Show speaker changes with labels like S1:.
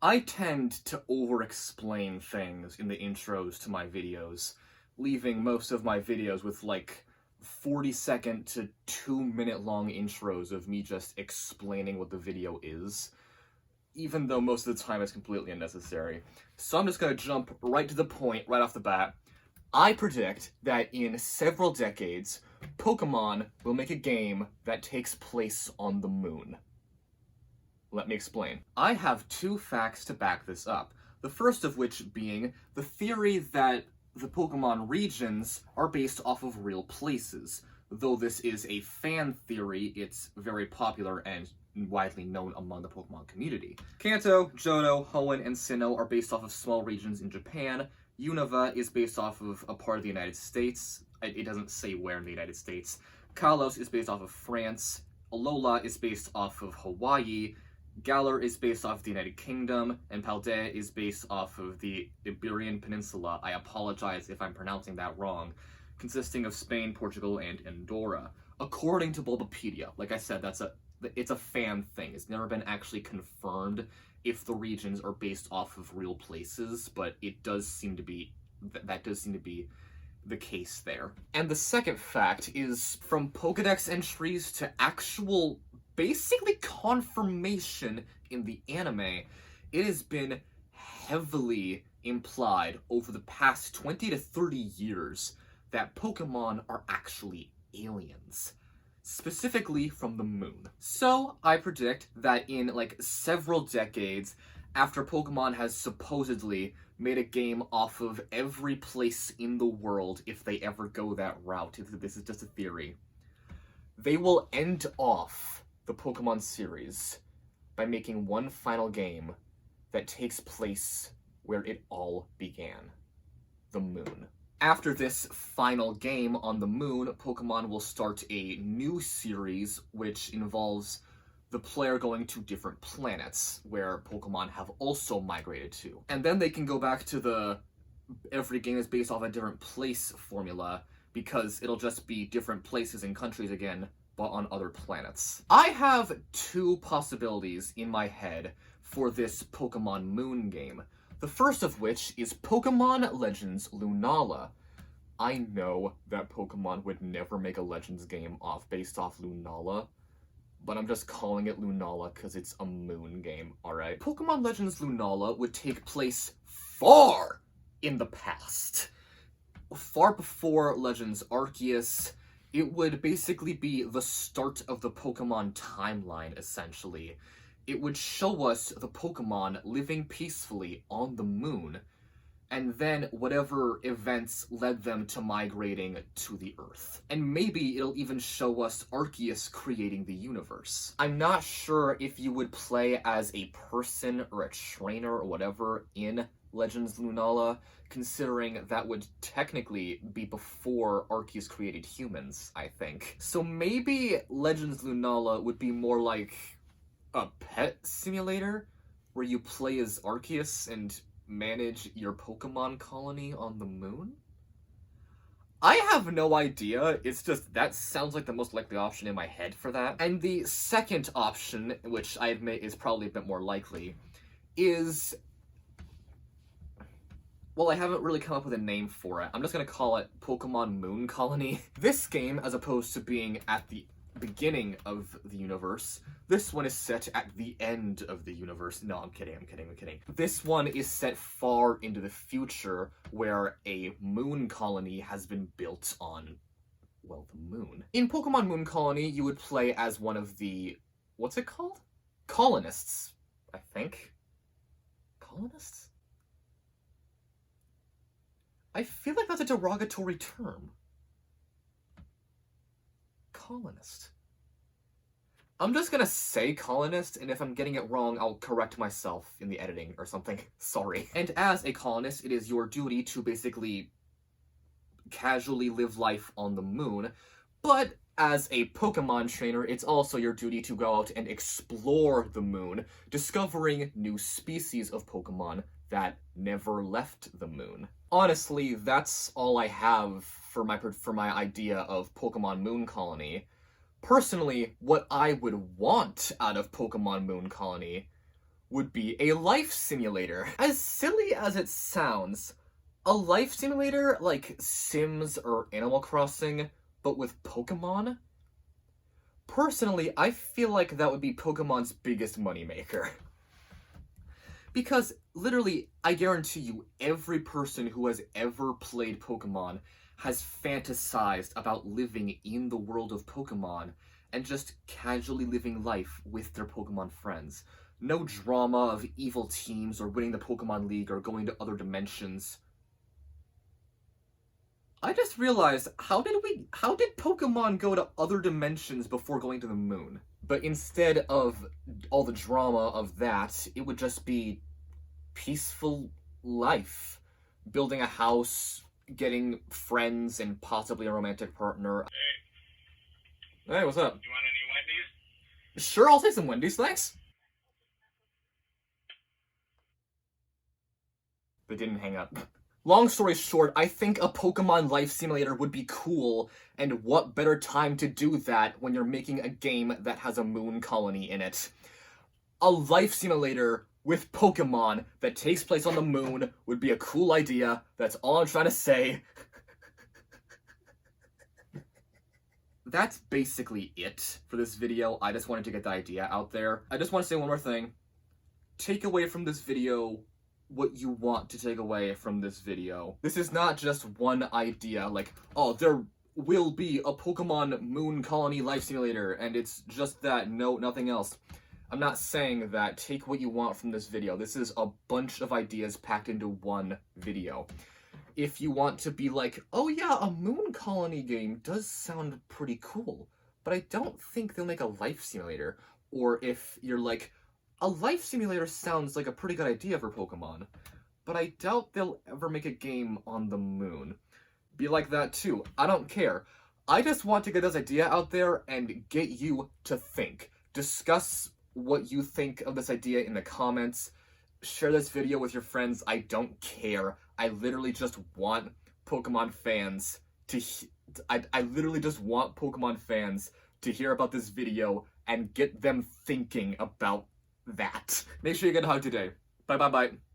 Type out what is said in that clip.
S1: I tend to over-explain things in the intros to my videos, leaving most of my videos with like 40-second to 2-minute long intros of me just explaining what the video is, even though most of the time it's completely unnecessary. So I'm just gonna jump right to the point right off the bat. I predict that in several decades, Pokemon will make a game that takes place on the moon. Let me explain. I have two facts to back this up. The first of which being the theory that the Pokemon regions are based off of real places. Though this is a fan theory, it's very popular and widely known among the Pokemon community. Kanto, Johto, Hoenn, and Sinnoh are based off of small regions in Japan. Unova is based off of a part of the United States. It doesn't say where in the United States. Kalos is based off of France. Alola is based off of Hawaii. Galar is based off the United Kingdom, and Paldea is based off of the Iberian Peninsula. I apologize if I'm pronouncing that wrong, consisting of Spain, Portugal, and Andorra. According to Bulbapedia, like I said, it's a fan thing. It's never been actually confirmed if the regions are based off of real places, but it does seem to be that does seem to be the case there. And the second fact is from Pokedex entries to actual basically confirmation in the anime, it has been heavily implied over the past 20 to 30 years that Pokemon are actually aliens, specifically from the moon. So I predict that in like several decades after Pokemon has supposedly made a game off of every place in the world, if they ever go that route, if this is just a theory, they will end off the Pokemon series by making one final game that takes place where it all began, the moon. After this final game on the moon, Pokemon will start a new series which involves the player going to different planets where Pokemon have also migrated to. And then they can go back to the every game is based off a different place formula, because it'll just be different places and countries again, but on other planets. I have two possibilities in my head for this Pokemon Moon game. The first of which is Pokemon Legends Lunala. I know that Pokemon would never make a Legends game based off Lunala, but I'm just calling it Lunala because it's a moon game, alright? Pokemon Legends Lunala would take place far in the past. Far before Legends Arceus. It would basically be the start of the Pokemon timeline, essentially. It would show us the Pokemon living peacefully on the moon, and then whatever events led them to migrating to the Earth. And maybe it'll even show us Arceus creating the universe. I'm not sure if you would play as a person or a trainer or whatever in Legends Lunala, considering that would technically be before Arceus created humans, I think. So maybe Legends Lunala would be more like a pet simulator, where you play as Arceus and manage your Pokemon colony on the moon? I have no idea, it's just that sounds like the most likely option in my head for that. And the second option, which I admit is probably a bit more likely, is... well, I haven't really come up with a name for it. I'm just gonna call it Pokemon Moon Colony. This game, as opposed to being at the beginning of the universe, this one is set at the end of the universe. No, I'm kidding. This one is set far into the future, where a moon colony has been built on, well, the moon. In Pokemon Moon Colony, you would play as one of the... what's it called? Colonists, I think. Colonists? I feel like that's a derogatory term. Colonist. I'm just gonna say colonist, and if I'm getting it wrong, I'll correct myself in the editing or something. Sorry. And as a colonist, it is your duty to basically casually live life on the moon, but as a Pokemon trainer, it's also your duty to go out and explore the moon, discovering new species of Pokemon that never left the moon. Honestly, that's all I have for my idea of Pokemon Moon Colony. Personally, what I would want out of Pokemon Moon Colony would be a life simulator. As silly as it sounds, a life simulator like Sims or Animal Crossing, but with Pokemon? Personally, I feel like that would be Pokemon's biggest moneymaker. Because, literally, I guarantee you, every person who has ever played Pokemon has fantasized about living in the world of Pokemon and just casually living life with their Pokemon friends. No drama of evil teams or winning the Pokemon League or going to other dimensions. I just realized, how did Pokemon go to other dimensions before going to the moon? But instead of all the drama of that, it would just be peaceful life. Building a house, getting friends, and possibly a romantic partner. Hey, what's up?
S2: You want any Wendy's?
S1: Sure, I'll take some Wendy's, thanks. They didn't hang up. Long story short, I think a Pokemon Life Simulator would be cool, and what better time to do that when you're making a game that has a moon colony in it. A life simulator with Pokemon that takes place on the moon would be a cool idea. That's all I'm trying to say. That's basically it for this video. I just wanted to get the idea out there. I just want to say one more thing. Take away from this video what you want to take away from this video. This is not just one idea, like, oh, there will be a Pokemon moon colony life simulator, and it's just that, no, nothing else. I'm not saying that. Take what you want from this video. This is a bunch of ideas packed into one video. If you want to be like, oh yeah, a moon colony game does sound pretty cool, but I don't think they'll make a life simulator. Or if you're like, a life simulator sounds like a pretty good idea for Pokemon, but I doubt they'll ever make a game on the moon. Be like that too. I don't care. I just want to get this idea out there and get you to think. Discuss what you think of this idea in the comments. Share this video with your friends. I don't care. I literally just want Pokemon fans to... I literally just want Pokemon fans to hear about this video and get them thinking about that. Make sure you get a hug today. Bye.